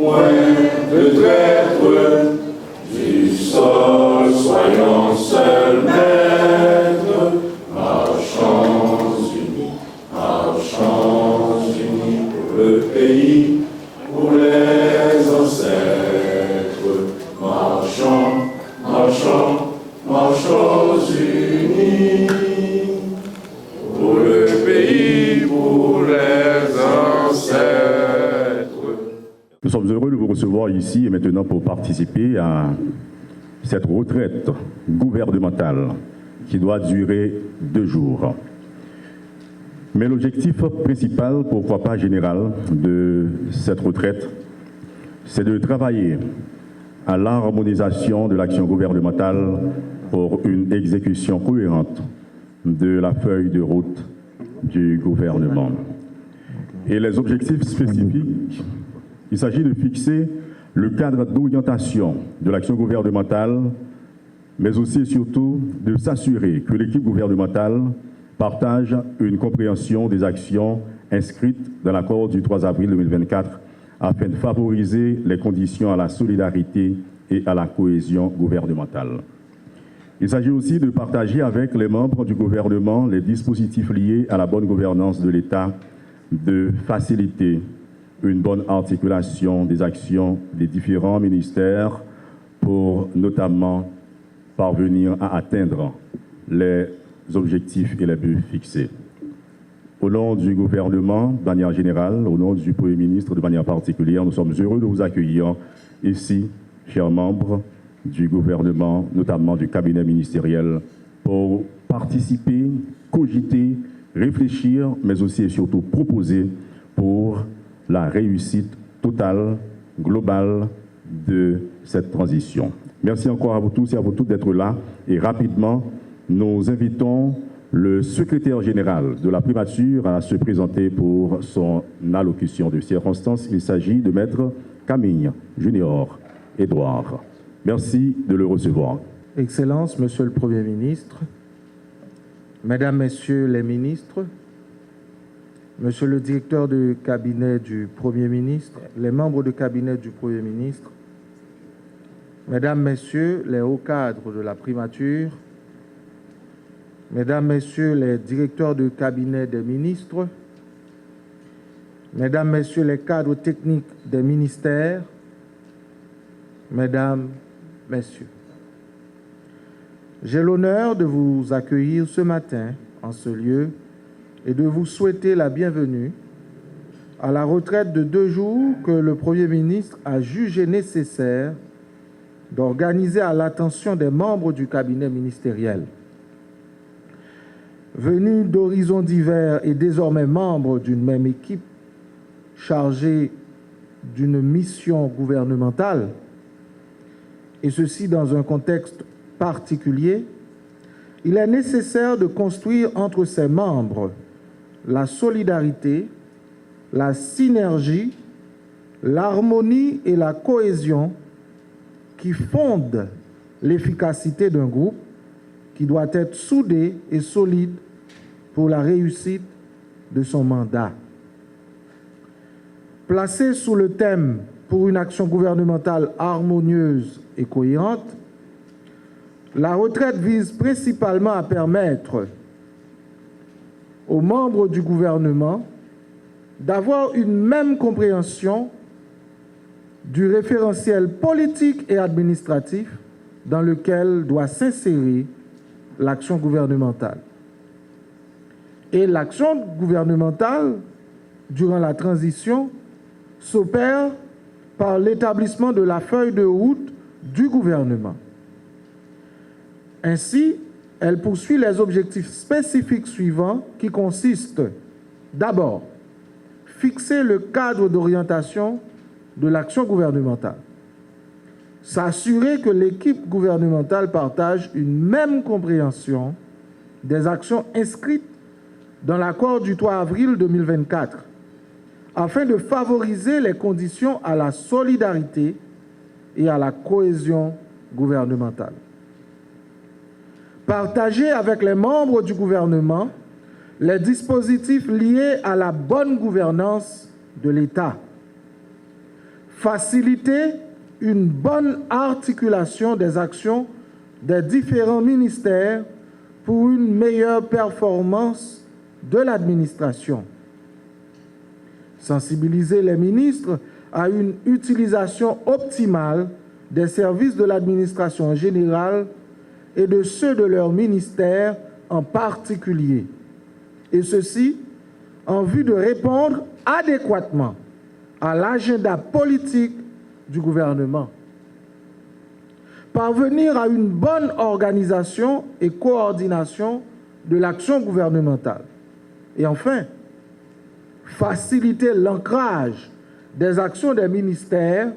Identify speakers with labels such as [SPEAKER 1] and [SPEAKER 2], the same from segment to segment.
[SPEAKER 1] point de traître, du sol soyons seuls maîtres, marchons unis pour le pays, pour les ancêtres. Marchons unis pour le pays, pour les ancêtres.
[SPEAKER 2] Nous sommes heureux de vous recevoir ici et maintenant pour participer à cette retraite gouvernementale qui doit durer 2 jours. Mais l'objectif principal, pourquoi pas général, de cette retraite, c'est de travailler à l'harmonisation de l'action gouvernementale pour une exécution cohérente de la feuille de route du gouvernement. Et les objectifs spécifiques, il s'agit de fixer le cadre d'orientation de l'action gouvernementale, mais aussi et surtout de s'assurer que l'équipe gouvernementale partage une compréhension des actions inscrites dans l'accord du 3 avril 2024 afin de favoriser les conditions à la solidarité et à la cohésion gouvernementale. Il s'agit aussi de partager avec les membres du gouvernement les dispositifs liés à la bonne gouvernance de l'État, de faciliter une bonne articulation des actions des différents ministères pour notamment parvenir à atteindre les objectifs et les buts fixés. Au nom du gouvernement, de manière générale, au nom du Premier ministre de manière particulière, nous sommes heureux de vous accueillir ici, chers membres du gouvernement, notamment du cabinet ministériel, pour participer, cogiter, réfléchir, mais aussi et surtout proposer pour la réussite totale, globale de cette transition. Merci encore à vous tous et à vous toutes d'être là. Et rapidement, nous invitons le secrétaire général de la primature à se présenter pour son allocution de circonstance. Il s'agit de Maître Camille Junior Edouard. Merci de le recevoir.
[SPEAKER 3] Excellences, Monsieur le Premier ministre, Mesdames, Messieurs les ministres, Monsieur le directeur du cabinet du Premier ministre, les membres du cabinet du Premier ministre, Mesdames, Messieurs les hauts cadres de la primature, Mesdames, Messieurs les directeurs du cabinet des ministres, Mesdames, Messieurs les cadres techniques des ministères, Mesdames, Messieurs, j'ai l'honneur de vous accueillir ce matin en ce lieu et de vous souhaiter la bienvenue à la retraite de 2 jours que le Premier ministre a jugé nécessaire d'organiser à l'attention des membres du cabinet ministériel. Venus d'horizons divers et désormais membres d'une même équipe chargée d'une mission gouvernementale, et ceci dans un contexte particulier, il est nécessaire de construire entre ses membres la solidarité, la synergie, l'harmonie et la cohésion qui fondent l'efficacité d'un groupe qui doit être soudé et solide pour la réussite de son mandat. Placé sous le thème « Pour une action gouvernementale harmonieuse et cohérente », la retraite vise principalement à permettre aux membres du gouvernement d'avoir une même compréhension du référentiel politique et administratif dans lequel doit s'insérer l'action gouvernementale. Et l'action gouvernementale, durant la transition, s'opère par l'établissement de la feuille de route du gouvernement. Ainsi, elle poursuit les objectifs spécifiques suivants qui consistent, d'abord, fixer le cadre d'orientation de l'action gouvernementale, s'assurer que l'équipe gouvernementale partage une même compréhension des actions inscrites dans l'accord du 3 avril 2024, afin de favoriser les conditions à la solidarité et à la cohésion gouvernementale. Partager avec les membres du gouvernement les dispositifs liés à la bonne gouvernance de l'État. faciliter une bonne articulation des actions des différents ministères pour une meilleure performance de l'administration. Sensibiliser les ministres à une utilisation optimale des services de l'administration en général et de ceux de leur ministère en particulier. Et ceci en vue de répondre adéquatement à l'agenda politique du gouvernement. Parvenir à une bonne organisation et coordination de l'action gouvernementale. Et enfin, faciliter l'ancrage des actions des ministères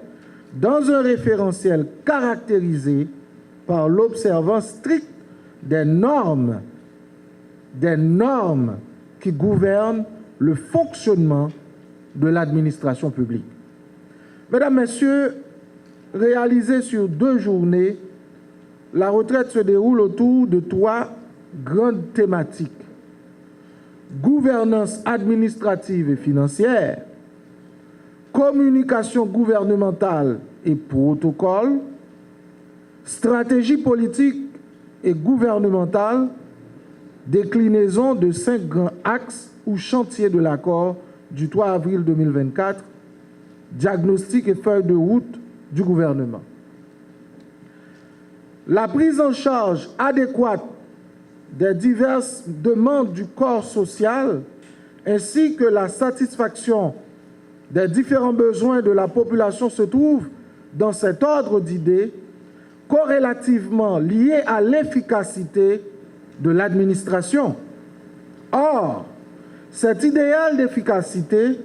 [SPEAKER 3] dans un référentiel caractérisé par l'observance stricte des normes qui gouvernent le fonctionnement de l'administration publique. Mesdames, Messieurs, réalisée sur 2 journées, la retraite se déroule autour de 3 grandes thématiques. Gouvernance administrative et financière, communication gouvernementale et protocole, stratégie politique et gouvernementale, déclinaison de 5 grands axes ou chantiers de l'accord du 3 avril 2024, diagnostic et feuille de route du gouvernement. La prise en charge adéquate des diverses demandes du corps social ainsi que la satisfaction des différents besoins de la population se trouve dans cet ordre d'idées corrélativement lié à l'efficacité de l'administration. Or, cet idéal d'efficacité,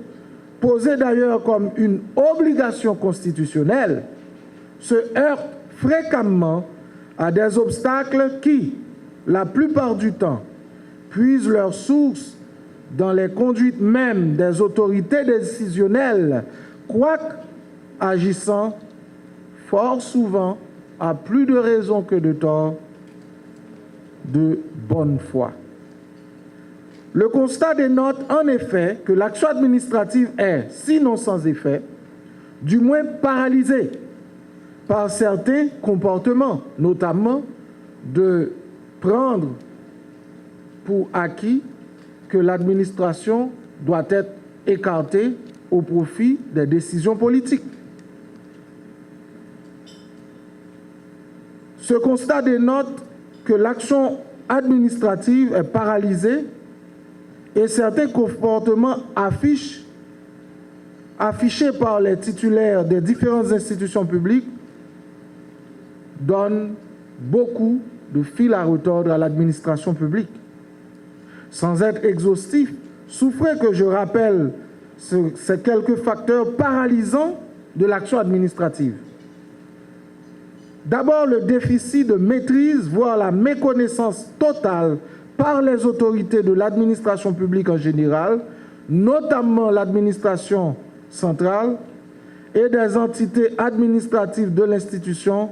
[SPEAKER 3] posé d'ailleurs comme une obligation constitutionnelle, se heurte fréquemment à des obstacles qui, la plupart du temps, puisent leur source dans les conduites mêmes des autorités décisionnelles, quoique agissant fort souvent, à plus de raison que de tort, de bonne foi. Le constat dénote en effet que l'action administrative est, sinon sans effet, du moins paralysée par certains comportements, notamment de prendre pour acquis que l'administration doit être écartée au profit des décisions politiques. Ce constat dénote que l'action administrative est paralysée et certains comportements affichés par les titulaires des différentes institutions publiques donnent beaucoup de fil à retordre à l'administration publique. Sans être exhaustif, souffrez que je rappelle ces quelques facteurs paralysants de l'action administrative. D'abord, le déficit de maîtrise, voire la méconnaissance totale par les autorités de l'administration publique en général, notamment l'administration centrale et des entités administratives de l'institution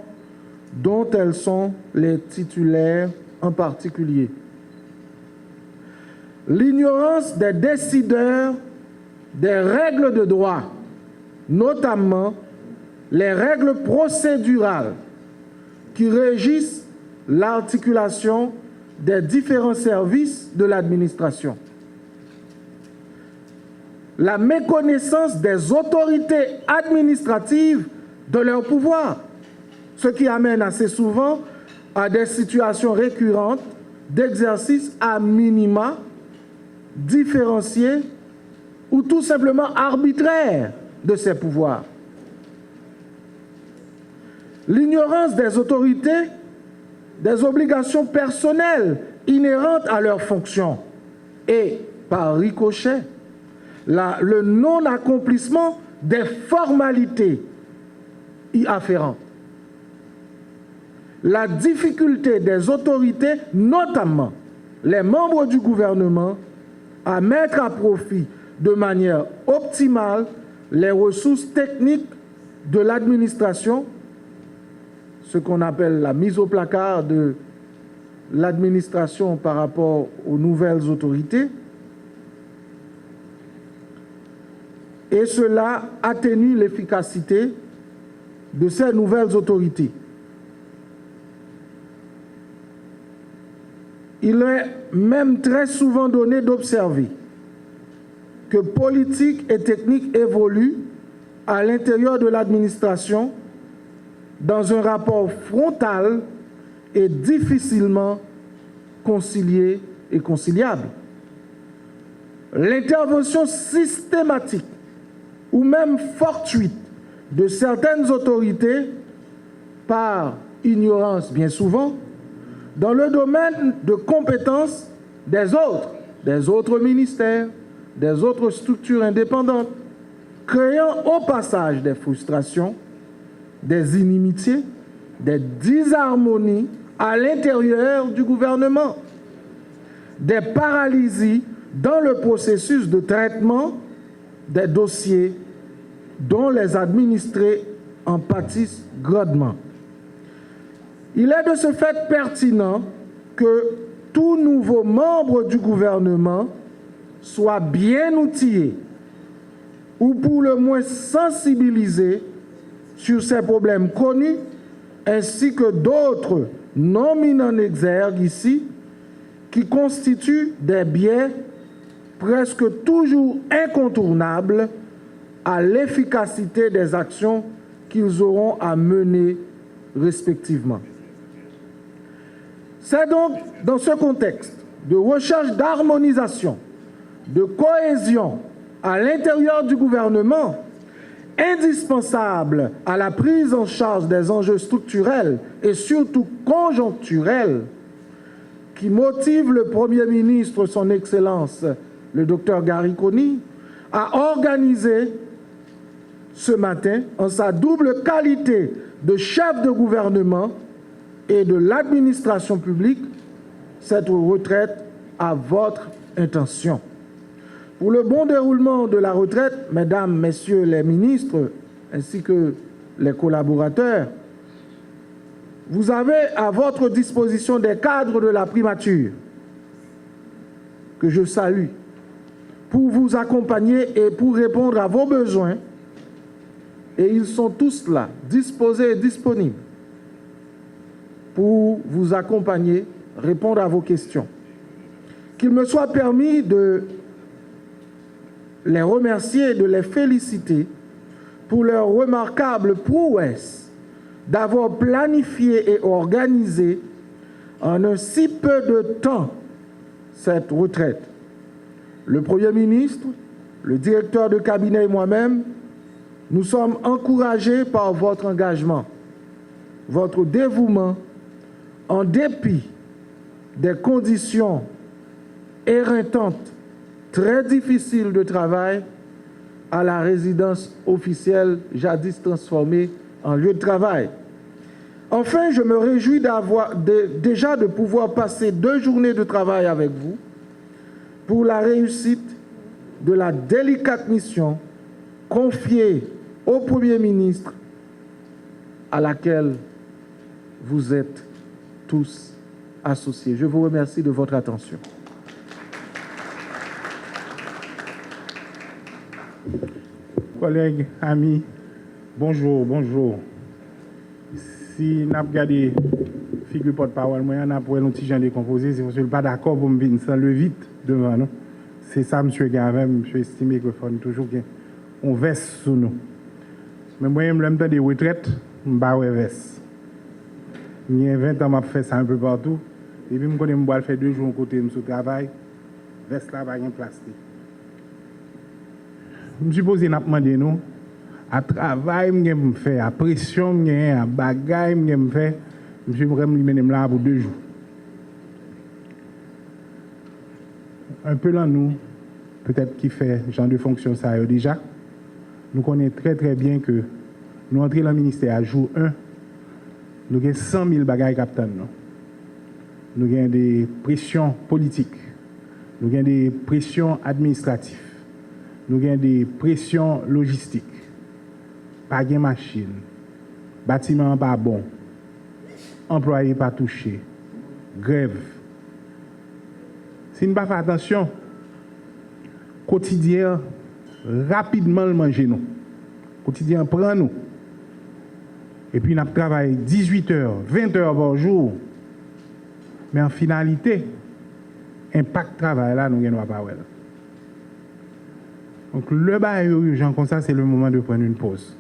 [SPEAKER 3] dont elles sont les titulaires en particulier. L'ignorance des décideurs des règles de droit, notamment les règles procédurales qui régissent l'articulation des différents services de l'administration. La méconnaissance des autorités administratives de leur pouvoir, ce qui amène assez souvent à des situations récurrentes d'exercice à minima différenciés ou tout simplement arbitraires de ces pouvoirs. L'ignorance des autorités des obligations personnelles inhérentes à leurs fonctions et, par ricochet, le non-accomplissement des formalités y afférentes. La difficulté des autorités, notamment les membres du gouvernement, à mettre à profit de manière optimale les ressources techniques de l'administration, ce qu'on appelle la mise au placard de l'administration par rapport aux nouvelles autorités, et cela atténue l'efficacité de ces nouvelles autorités. Il est même très souvent donné d'observer que politique et technique évoluent à l'intérieur de l'administration dans un rapport frontal et difficilement concilié et conciliable. L'intervention systématique ou même fortuite de certaines autorités, par ignorance bien souvent, dans le domaine de compétences des autres ministères, des autres structures indépendantes, créant au passage des frustrations, des inimitiés, des disharmonies à l'intérieur du gouvernement, des paralysies dans le processus de traitement des dossiers dont les administrés en pâtissent grandement. Il est de ce fait pertinent que tout nouveau membre du gouvernement soit bien outillé ou pour le moins sensibilisé sur ces problèmes connus ainsi que d'autres non mis en exergue ici qui constituent des biais presque toujours incontournables à l'efficacité des actions qu'ils auront à mener respectivement. C'est donc dans ce contexte de recherche d'harmonisation, de cohésion à l'intérieur du gouvernement, indispensable à la prise en charge des enjeux structurels et surtout conjoncturels, qui motive le Premier ministre, son Excellence, le Dr Gary Coney, à organiser ce matin, en sa double qualité de chef de gouvernement et de l'administration publique, cette retraite à votre intention. Pour le bon déroulement de la retraite, Mesdames, Messieurs les ministres, ainsi que les collaborateurs, vous avez à votre disposition des cadres de la primature que je salue pour vous accompagner et pour répondre à vos besoins. Et ils sont tous là, disposés et disponibles pour vous accompagner, répondre à vos questions. Qu'il me soit permis de les remercier et de les féliciter pour leur remarquable prouesse d'avoir planifié et organisé en un si peu de temps cette retraite. Le Premier ministre, le directeur de cabinet et moi-même, nous sommes encouragés par votre engagement, votre dévouement, en dépit des conditions éreintantes, très difficiles de travail, à la résidence officielle jadis transformée en lieu de travail. Enfin, je me réjouis déjà de pouvoir passer 2 journées de travail avec vous pour la réussite de la délicate mission confiée au Premier ministre à laquelle vous êtes tous associés. Je vous remercie de votre attention.
[SPEAKER 4] Collègues, amis, bonjour, bonjour. Si nous avons regardé la figure porte-parole, moi, on a pour un petit genre décomposé, si vous n'êtes pas d'accord pour me venir sans le vite devant nous. C'est ça, M. Gavin, M. estimé qu'il faut toujours qu'on veste sous nous. Mais moi, je me des retraites, je ne vais veste. Il y a 20 ans, je fais ça un peu partout. Et puis, je vais faire 2 jours côté de travail. Veste là, il y a plastique. Je suis posé à demander nous, à travail, je fais, à pression, à bagaille, je fais, je suis vraiment là pour 2 jours. Un peu là, nous, peut-être qui fait genre de fonction ça déjà, nous connaissons très très bien que nous entrons dans le ministère à jour 1, nous avons 100 000 bagailles captain. Nous avons des pressions politiques, nous avons des pressions administratives, nous avons des pressions logistiques, pas de machine, bâtiment pas bon, employés pas touchés, grève. Si nous ne faisons pas attention, quotidien, rapidement le manger nous. Quotidien prend nous. Et puis, nous travaillons 18 heures, 20 heures par jour. Mais en finalité, impact travail là, nous n'avons pas. Donc, le bail urgent comme ça, c'est le moment de prendre une pause.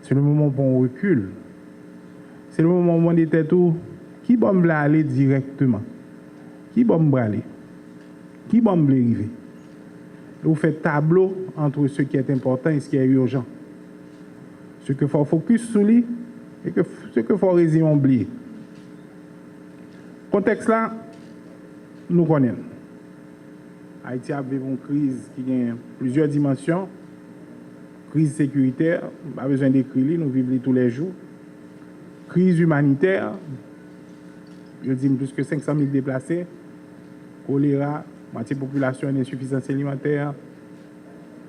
[SPEAKER 4] C'est le moment pour on recule. C'est le moment où on était tout. Qui bombe aller directement? Qui bombe aller? Qui bombe arriver? Vous faites tableau entre ce qui est important et ce qui est urgent. Ce qu'il faut focus sur lui et ce qu'il faut résumer oublier. Contexte là, nous connaissons. Haïti a vécu une crise qui a plusieurs dimensions. Crise sécuritaire, pas besoin d'écrire, nous vivons tous les jours. Crise humanitaire, je dis plus que 500 000 déplacés. Choléra, moitié population en insuffisance alimentaire.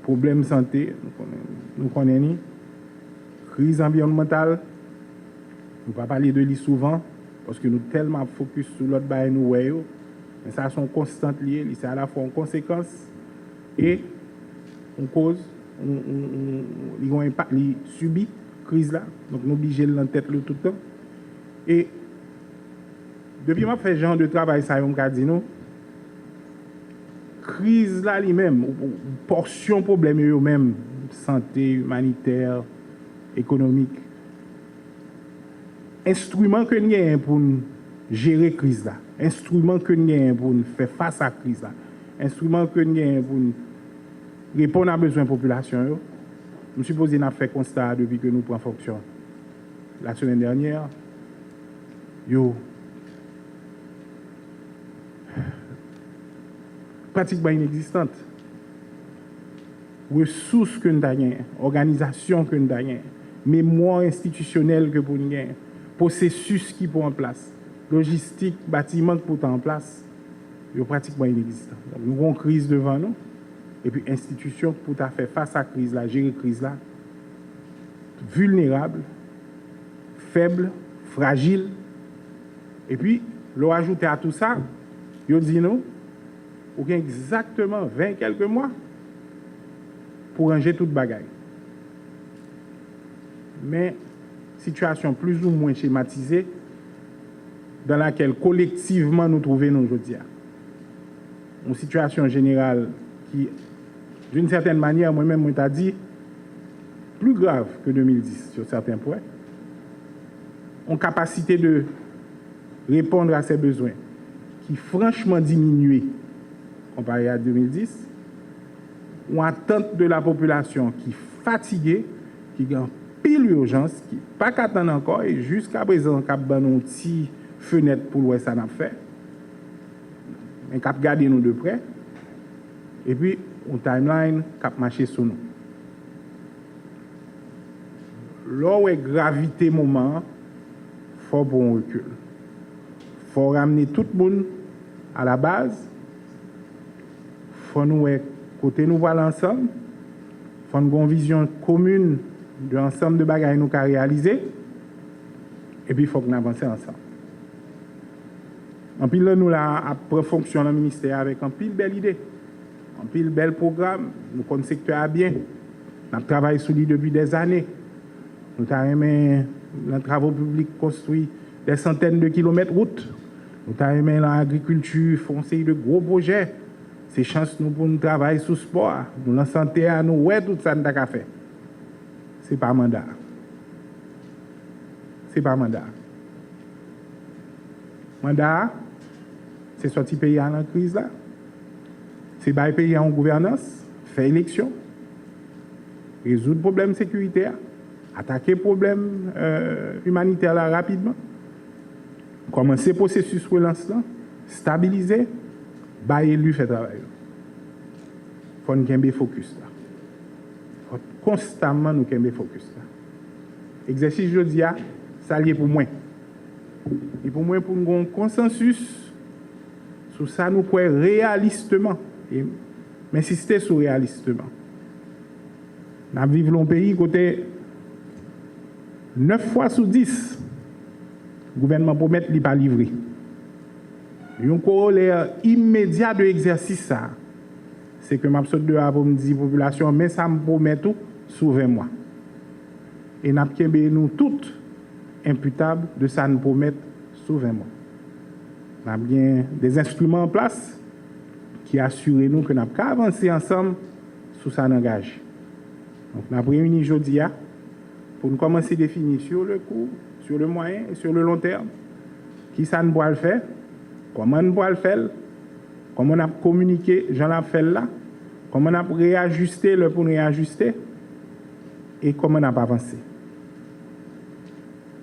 [SPEAKER 4] Problème santé, nous connaissons. Crise environnementale, nous ne pouvons pas parler de lui souvent, parce que nous tellement focus sur l'autre bail nous voyons. Mais ça sont constantes liées, c'est à la fois une conséquence et une cause. Ils ont impact, ils subissent crise là, donc nous obligés de l'entête tout le temps. Et depuis que je fais ce genre de travail, ça on dit nous, crise là lui-même, portion problème eux-mêmes, santé, humanitaire, économique, instrument que nous avons pour gérer crise là, instrument que nous avons pour faire face à la crise là, instrument que nous avons pour répondre à besoins de la population. Je suis supposé qu'on fait constat depuis que nous prenons fonction. La semaine dernière, pratiquement inexistante. Ressources que nous avons, organisation que nous avons, mémoire institutionnelle que nous avons, processus qui sont en place, logistique, bâtiment qui sont en place, sont pratiquement inexistants. Nous avons une crise devant nous. Et puis, institutions pour faire face à la crise, gérer la crise, vulnérables, faibles, fragiles. Et puis, l'on ajoute à tout ça, il dit nous, il y a exactement 20 quelques mois pour ranger toute bagaille. Mais, situation plus ou moins schématisée, dans laquelle collectivement nous trouvons aujourd'hui. Une situation générale qui, d'une certaine manière, moi-même, on t'a dit, plus grave que 2010 sur certains points, ont capacité de répondre à ces besoins qui franchement diminué comparé à 2010, ont attente de la population qui est fatiguée, qui a pile urgence, qui n'est pas qu'attendre encore, et jusqu'à présent, qui a une petite fenêtre pour voir ça n'a fait, mais qui a gardé nous de près, et puis, un timeline qui a marché sur nous. Là où est gravité moment, il faut pour un recul. Il faut ramener tout le monde à la base. Il faut nous côté nous voir ensemble. Il faut nous avoir une vision commune de l'ensemble de bagages nous avons réalisé. Et puis, il faut que nous avancions ensemble. En pile, nous avons fonction dans le ministère avec un pile belle idée. Un pile bel programme, nous connaissons le secteur à bien. Nous travaillons sur lui depuis des années. Nous avons aimé les travaux publics construits des centaines de kilomètres de route. Nous avons aimé l'agriculture, foncé de gros projets. C'est chance nous pour nous travailler sur le sport. Nous la santé à nous, ouais, tout ça nous avons fait. Ce n'est pas mandat. Ce n'est pas mandat. Mandat, c'est sortir pays dans la crise là. C'est bailler pays en gouvernance, faire élection, résoudre problème sécuritaire, attaquer problème humanitaire là rapidement, commencer le processus de relance là, stabiliser, bailler lui faire travail. Il faut nous garder focus là. Il faut constamment nous garder focus là. Exercice je dis ça lié pour moi. Et pour moi pour nous avoir un consensus sur ça nous pouvons réalistement. Et m'insister sur réalistement. Nous vivons dans un pays côté 9 fois sur 10, le gouvernement promet qu'il pas livré. Un corollaire immédiat de l'exercice, c'est que je saute dehors pour me dire population, mais ça me promet tout, sauvez-moi. Et nous toutes imputables de ça nous promet, sauvez-moi. Nous avons bien des instruments en place qui assurent nous que nous avons avancer ensemble sous ça engagé. Donc nous avons réuni aujourd'hui pour nous commencer à définir sur le court, sur le moyen et sur le long terme qui ça nous doit le faire, comment nous doit le faire, comment on a communiqué, j'en ai fait là, comment on a réajusté le pour réajuster et comment on a avancé.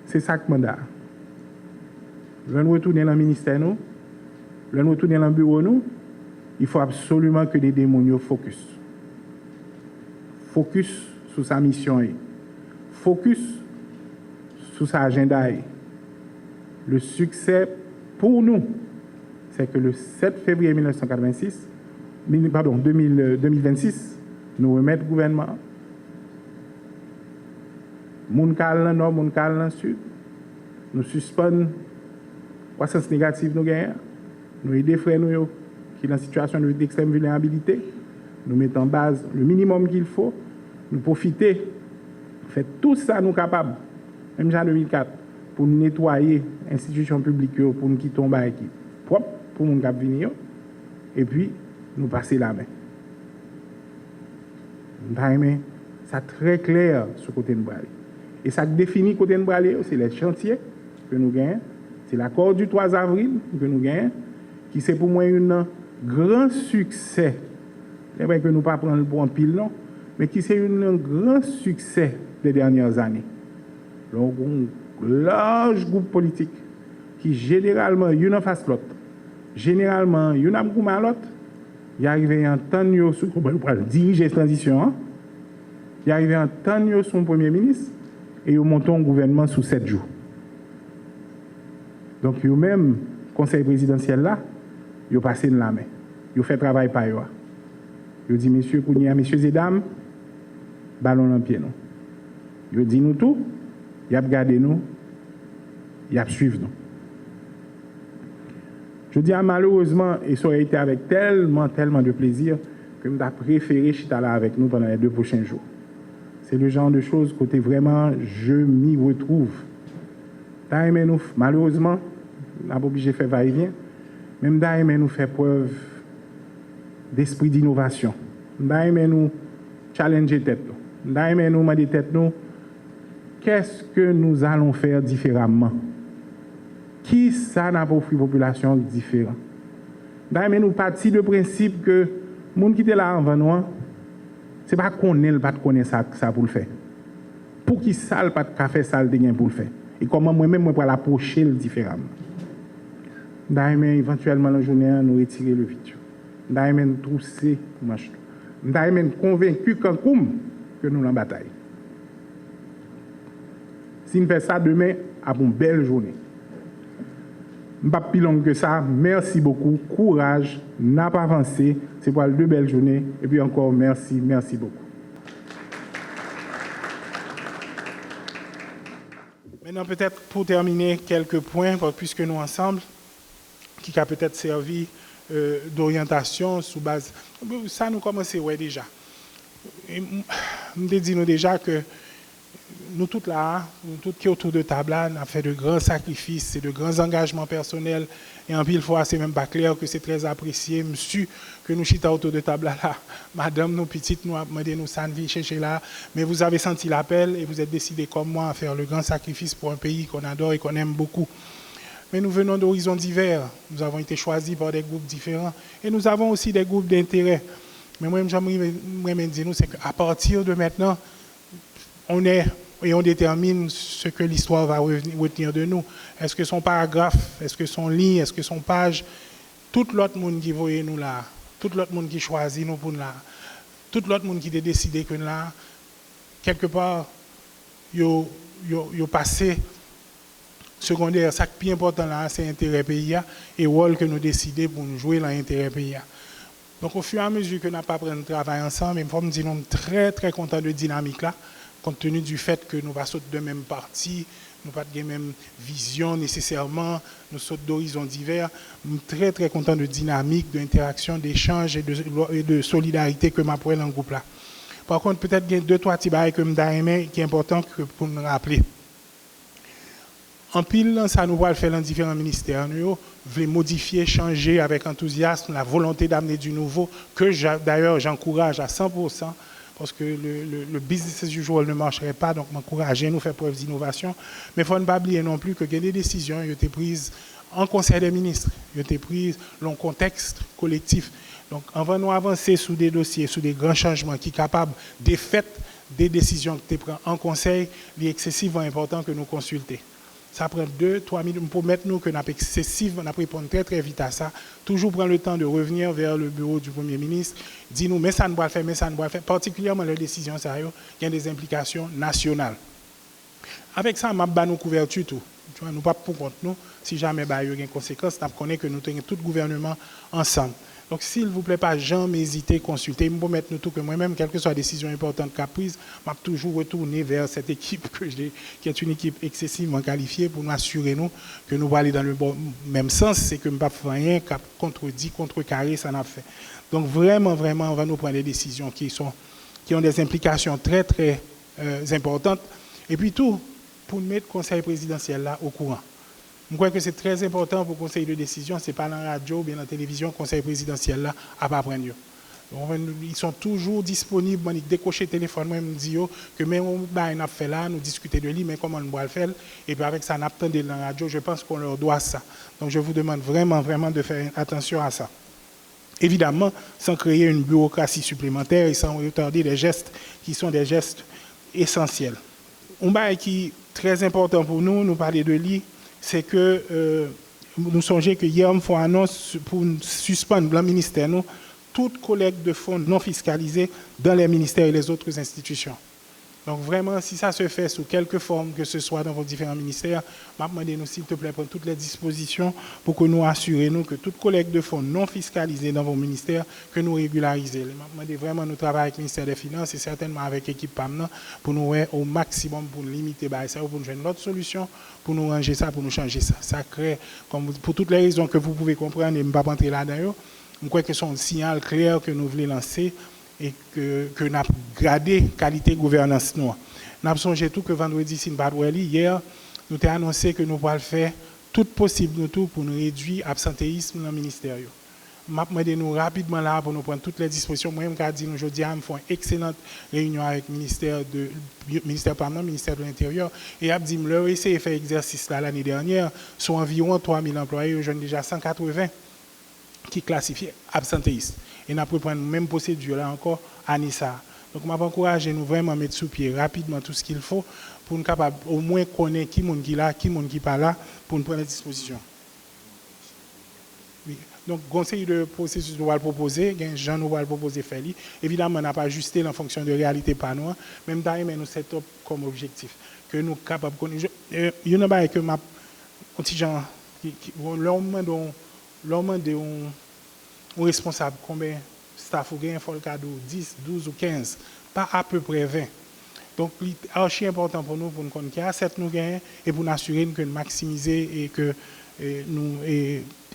[SPEAKER 4] C'est ça que je mandat. Nous retourner dans le ministère, nous retourner dans le bureau, nous, il faut absolument que les démons focus. Focus sur sa mission. Focus sur sa agenda. Le succès pour nous, c'est que le 7 février 2026, nous remettons le gouvernement. Moun kal dans le nord, moun kal dans le sud. Nous suspendons la croissance négative nous gagnons. Nous aidons les frères nous qui sont dans une situation d'extrême vulnérabilité. Nous mettons en base le minimum qu'il faut. Nous profitons, faire tout ça nous capables, même en 2004, pour nous nettoyer les institutions publiques, pour nous qui tombent à l'équipe propre, pour nous qui venir. Et puis, nous passer la main. C'est très clair ce côté de Bralé. Et ça définit le côté de Bralé, c'est les chantiers que nous gagnons, c'est l'accord du 3 avril que nous gagnons, qui c'est pour moi un grand succès. C'est vrai que nous ne pas prendre pour un pile, non, mais qui c'est un grand succès des dernières années. Donc, un large groupe politique qui généralement, une en face l'autre, généralement, une a beaucoup mal l'autre, il arrive à entendre sur diriger cette transition, il arrive à entendre son premier ministre et il monte un gouvernement sous 7 jours. Donc, le même conseil présidentiel là, il a passé de la main. Il a fait travail par eux. Il a dit, messieurs, messieurs et dames, ballon en pied. Il a dit nous tout, il a regardé nous, il a suivi nous. Je dis malheureusement, et ça aurait été avec tellement de plaisir, que je préféré chita là avec nous pendant les 2 prochains jours. C'est le genre de choses côté vraiment, je m'y retrouve. Nous, malheureusement, on n'a pas obligé de faire va-et-vient, même nous fait preuve d'esprit d'innovation. Nous challenger tête. Nous demander tête nous, qu'est-ce que nous allons faire différemment? Qui ça n'a pas offert population différente? Nous partir du principe que les gens qui étaient là avant nous, ce n'est pas qu'on ait pas de connaître ça pour le faire. Pour qui ça le pas de café ça le pour le faire? Et comment moi-même je peux l'approcher différemment? Éventuellement la journée nous retirer le vide. Nous trousser manche. Nous convaincu que nous sommes en bataille. Si nous faisons ça demain, à une belle journée. Pas plus long que ça. Merci beaucoup. Courage. N'a pas avancé. C'est pour 2 belles journées. Et puis encore, merci beaucoup. Maintenant, peut-être pour terminer, quelques points, puisque nous ensemble, qui a peut-être servi d'orientation sous base. Ça, nous commençons déjà. Nous disons déjà que nous tous là, nous tous qui autour de table là, on a fait de grands sacrifices et de grands engagements personnels. Et en pile fois, c'est même pas clair que c'est très apprécié. Monsieur, que nous chita autour de table là, madame, nos petites, nous demandé nous ça ne chercher là. Mais vous avez senti l'appel et vous êtes décidé comme moi à faire le grand sacrifice pour un pays qu'on adore et qu'on aime beaucoup. Mais nous venons d'horizons divers. Nous avons été choisis par des groupes différents. Et nous avons aussi des groupes d'intérêt. Mais moi, j'aimerais dire, c'est qu'à partir de maintenant, on détermine ce que l'histoire va retenir de nous. Est-ce que son paragraphe, est-ce que son ligne, est-ce que son page, tout l'autre monde qui voyait nous là, tout l'autre monde qui choisit nous pour nous là, tout l'autre monde qui a décidé que nous là, quelque part, il a passé secondaire. Ce qui est plus important là, c'est l'intérêt pays et le rôle que nous décidons pour nous jouer dans l'intérêt pays. Donc au fur et à mesure que nous n'avons pas pris le travail ensemble, il faut me dire que nous sommes très très contents de la dynamique là. Compte tenu du fait que nous passons de même parti, nous pas de même vision nécessairement, nous sautons d'horizons divers. Je suis très très content de dynamique, d'interaction, d'échange et de solidarité que m'a dans le groupe là. Par contre, peut-être qu'il y a 2-3 petits bails que je qui est important pour nous rappeler. En pile, ça nous va le faire dans différents ministères. Nous voulons modifier, changer avec enthousiasme, la volonté d'amener du nouveau, que d'ailleurs j'encourage à 100%, parce que le business as usual ne marcherait pas, donc m'encourager, nous faire preuve d'innovation. Mais il ne faut pas oublier non plus que des décisions ont été prises en Conseil des ministres, ont été prises dans le contexte collectif. Donc, avant nous avancer sur des dossiers, sur des grands changements qui sont capables de faire des décisions que tu prends en Conseil, il est excessivement important que nous consultions. Ça prend 2-3 minutes pour mettre nous que nous avons excessif, on a répondre très très vite à ça. Toujours prendre le temps de revenir vers le bureau du Premier ministre, dire nous, mais ça ne doit faire, mais ça ne doit faire. Particulièrement les décisions sérieuses, il y a des implications nationales. Avec ça, nous avons couverture tout. Tu vois, nous pas pour compte nous, si jamais il y a une conséquence, nous connaissons que nous tenons tout le gouvernement ensemble. Donc, s'il ne vous plaît pas, jamais hésiter, consulter. Je peux mettre nous tout que moi-même, quelle que soit la décision importante qu'a prise, je vais toujours retourner vers cette équipe qui est une équipe excessivement qualifiée pour nous assurer nous que nous allons aller dans le même sens, c'est que nous ne pouvons pas faire rien qu'à contredire, contrecarrer, ça n'a fait. Donc, vraiment, vraiment, on va nous prendre des décisions qui ont des implications très, très importantes. Et puis tout, pour mettre le conseil présidentiel là au courant. Je crois que c'est très important pour le conseil de décision, ce n'est pas dans la radio ou bien dans la télévision, le conseil présidentiel là, à pas prendre. Donc, ils sont toujours disponibles, ils décochent le téléphone, moi, ils me disent que même on a fait là, nous discuter de lui, mais comment on doit le faire, et puis avec ça, on attend dans la radio, je pense qu'on leur doit ça. Donc je vous demande vraiment, vraiment de faire attention à ça. Évidemment, sans créer une bureaucratie supplémentaire et sans retarder des gestes qui sont des gestes essentiels. Un bail qui est très important pour nous, nous parler de lui, c'est que nous songeons que hier, on fait annonce pour suspendre dans le ministère, nous, toute collecte de fonds non fiscalisés dans les ministères et les autres institutions. Donc vraiment, si ça se fait sous quelque forme, que ce soit dans vos différents ministères, je vais demander, s'il te plaît, prendre toutes les dispositions pour que nous assurions que toute collecte de fonds non fiscalisés dans vos ministères, que nous régularisons. Je vais demander vraiment nous travailler avec le ministère des Finances et certainement avec l'équipe PAMNA pour nous au maximum pour nous limiter ça, pour nous jouer une autre solution, pour nous ranger ça, pour nous changer ça. Ça crée, comme pour toutes les raisons que vous pouvez comprendre et ne pas rentrer là-dedans, je crois que c'est un signal clair que nous voulons lancer et que nous avons gradé la qualité de gouvernance. Nous avons songé tout que vendredi, hier, nous avons annoncé que nous allons faire tout possible pour nous réduire l'absentéisme dans le ministère. Nous avons nous rapidement là pour nous prendre toutes les dispositions. Moi, je dis aujourd'hui, nous faisons une excellente réunion avec le ministère de l'Intérieur. Et je dis, nous essayé de faire exercice l'année dernière, sur environ 3000 employés, je déjà 180 qui classifient absentéistes. Et nous avons pris la même procédure là encore à Nissa. Donc, je vais encourager nous vraiment à mettre sous pied rapidement tout ce qu'il faut pour nous capables au moins connaître qui est là, qui n'est pas là, pour nous prendre les dispositions. Oui. Donc, le conseil de processus nous va le proposer, Jean nous va le proposer faire. Évidemment, on n'a pas ajusté en fonction de la réalité par nous, même temps, mais nous set-up comme objectif. Que nous sommes capables de connaître. Il y a un bail que ma petit gens, l'homme de un responsable, combien de staff ou gain, il faut le cadeau 10, 12 ou 15, pas à peu près 20. Donc, c'est archi important pour nous connaître qu'il y a 7 nous gagnons et pour nous assurer que nous maximiser et que nous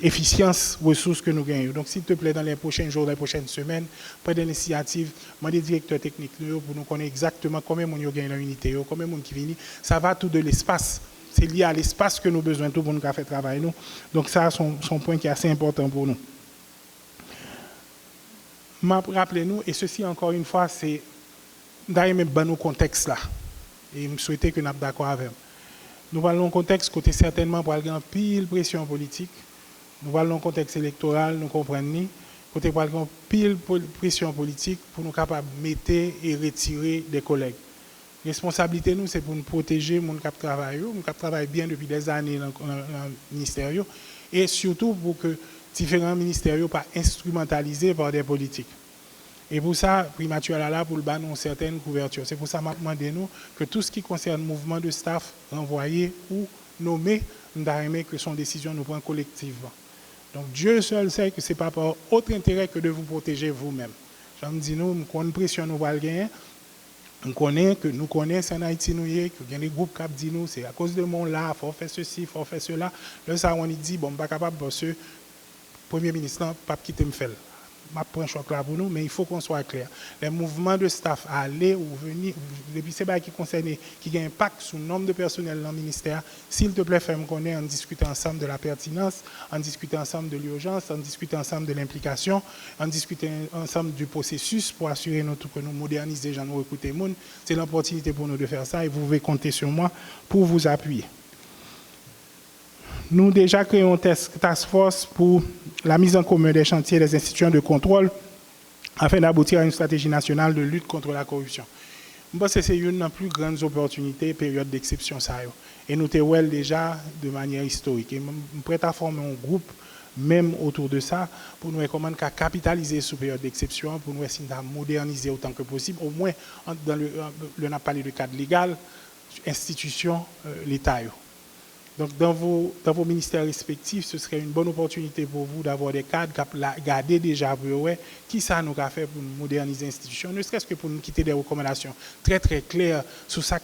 [SPEAKER 4] efficience ressources que nous gagnons. Donc, s'il te plaît, dans les prochains jours, les prochaines semaines, près des initiatives, moi, des directeurs techniques, pour nous connaître exactement combien de gens gagnent dans l'unité, combien de gens qui viennent. Ça va tout de l'espace. C'est lié à l'espace que nous avons besoin tout pour nous faire travailler. Nous. Donc, ça, c'est un point qui est assez important pour nous. Rappelez-nous, et ceci encore une fois, c'est dans le contexte là. Et je souhaitais que nous soyons d'accord avec vous. Nous parlons d'un contexte côté certainement pour avoir pile pression politique. Nous parlons d'un contexte électoral, nous comprenons. Côté pour avoir pile pression politique pour nous capables de mettre et retirer des collègues. La responsabilité, nous, c'est pour nous protéger les gens qui travaillent bien depuis des années dans le ministère. Et surtout pour que différents ministères ne soient pas instrumentalisés par des politiques. Et pour ça, Primature est là pour le bannir une certaine couverture. C'est pour ça que je demande nous que tout ce qui concerne le mouvement de staff renvoyé ou nommé, nous avons que son décision nous prend collectivement. Donc Dieu seul sait que ce n'est pas par autre intérêt que de vous protéger vous-même. Je me dis, nous, quand une pression nous va le gagner,
[SPEAKER 5] nous connaissons en Haïti, nous, que y a des groupes qui disent nous, c'est à cause de mon là, il faut faire ceci, il faut faire cela. Là, ça, on dit, bon, pas capable parce que le Premier ministre n'a pas quitté me faire. Je prends un choc là pour nous, mais il faut qu'on soit clair. Les mouvements de staff à aller ou venir, depuis ces bails qui concernent, qui ont un impact sur le nombre de personnel dans le ministère, s'il te plaît, fais-moi connaître, en discuter ensemble de la pertinence, en discuter ensemble de l'urgence, en discuter ensemble de l'implication, en discuter ensemble du processus pour assurer que nous moderniser les gens, nous recruter les gens. C'est l'opportunité pour nous de faire ça et vous pouvez compter sur moi pour vous appuyer. Nous déjà créons une task force pour la mise en commun des chantiers et des institutions de contrôle afin d'aboutir à une stratégie nationale de lutte contre la corruption. Je pense que c'est une des plus grandes opportunités, période d'exception. Et nous avons déjà de manière historique. Et nous sommes prêts à former un groupe, même autour de ça, pour nous recommander qu'à capitaliser sur période d'exception, pour nous essayer de moderniser autant que possible, au moins dans on a parlé de cadre légal, institution, l'État. Donc, dans vos ministères respectifs, ce serait une bonne opportunité pour vous d'avoir des cadres qui garder déjà qui ça nous a fait pour moderniser l'institution, ne serait-ce que pour nous quitter des recommandations très très claires sur ça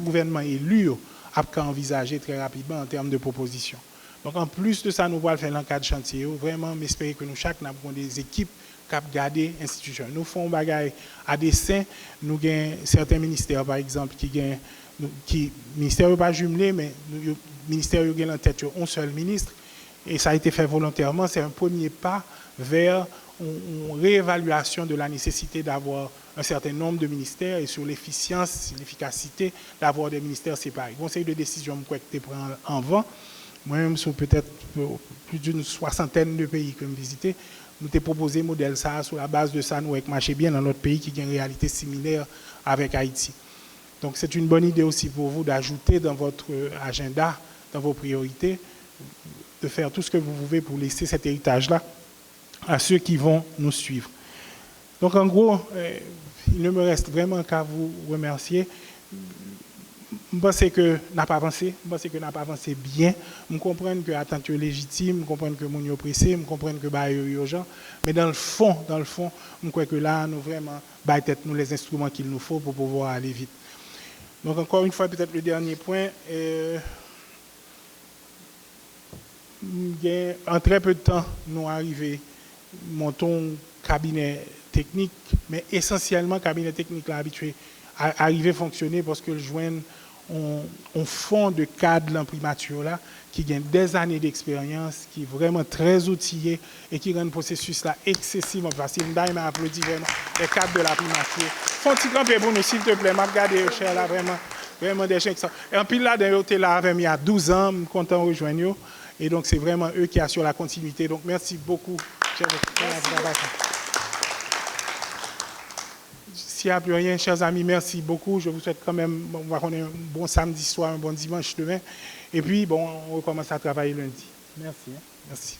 [SPEAKER 5] gouvernement élu a envisagé très rapidement en termes de propositions. Donc, en plus de ça, nous allons faire dans le cadre de chantier. Vraiment, m'espérer que nous, chaque avons des équipes qui garder l'institution. Nous faisons des bagailles à dessein. Nous avons certains ministères, par exemple, le ministère n'est pas jumelé, mais le ministère a en tête un seul ministre, et ça a été fait volontairement. C'est un premier pas vers une réévaluation de la nécessité d'avoir un certain nombre de ministères et sur l'efficience, l'efficacité d'avoir des ministères séparés. Le conseil de décision que tu prends en vent, moi-même, sur peut-être plus d'une 60aine de pays que je visité, nous t'ai proposé un modèle ça, sur la base de ça, nous avons marché bien dans notre pays qui a une réalité similaire avec Haïti. Donc, c'est une bonne idée aussi pour vous d'ajouter dans votre agenda, dans vos priorités, de faire tout ce que vous pouvez pour laisser cet héritage-là à ceux qui vont nous suivre. Donc, en gros, il ne me reste vraiment qu'à vous remercier. Je pense que n'a pas avancé, bien. Je comprends que l'attente est légitime, je comprends que nous sommes pressés, je comprends que c'est urgent. Mais dans le fond, je crois que là, nous vraiment nous les instruments qu'il nous faut pour pouvoir aller vite. Donc, encore une fois, peut-être le dernier point. En très peu de temps, nous arrivons, montons un cabinet technique, mais essentiellement, cabinet technique là, habitué à arriver à fonctionner parce que le joint un fond de cadre en primature là, qui gagne des années d'expérience, qui est vraiment très outillé et qui rend le processus là excessivement facile. Je m'applaudis vraiment les cadres de la primature. Font-ils camper pour nous, s'il te plaît, m'a regardé cher là, vraiment des gens qui sont. Et en pile là, d'un côté là, il y a 12 ans, je suis content de rejoindre. Et donc, c'est vraiment eux qui assurent la continuité. Donc, merci beaucoup. S'il n'y a plus rien, chers amis, merci beaucoup. Je vous souhaite quand même un bon samedi soir, un bon dimanche demain. Et puis, bon, on recommence à travailler lundi. Merci. Merci.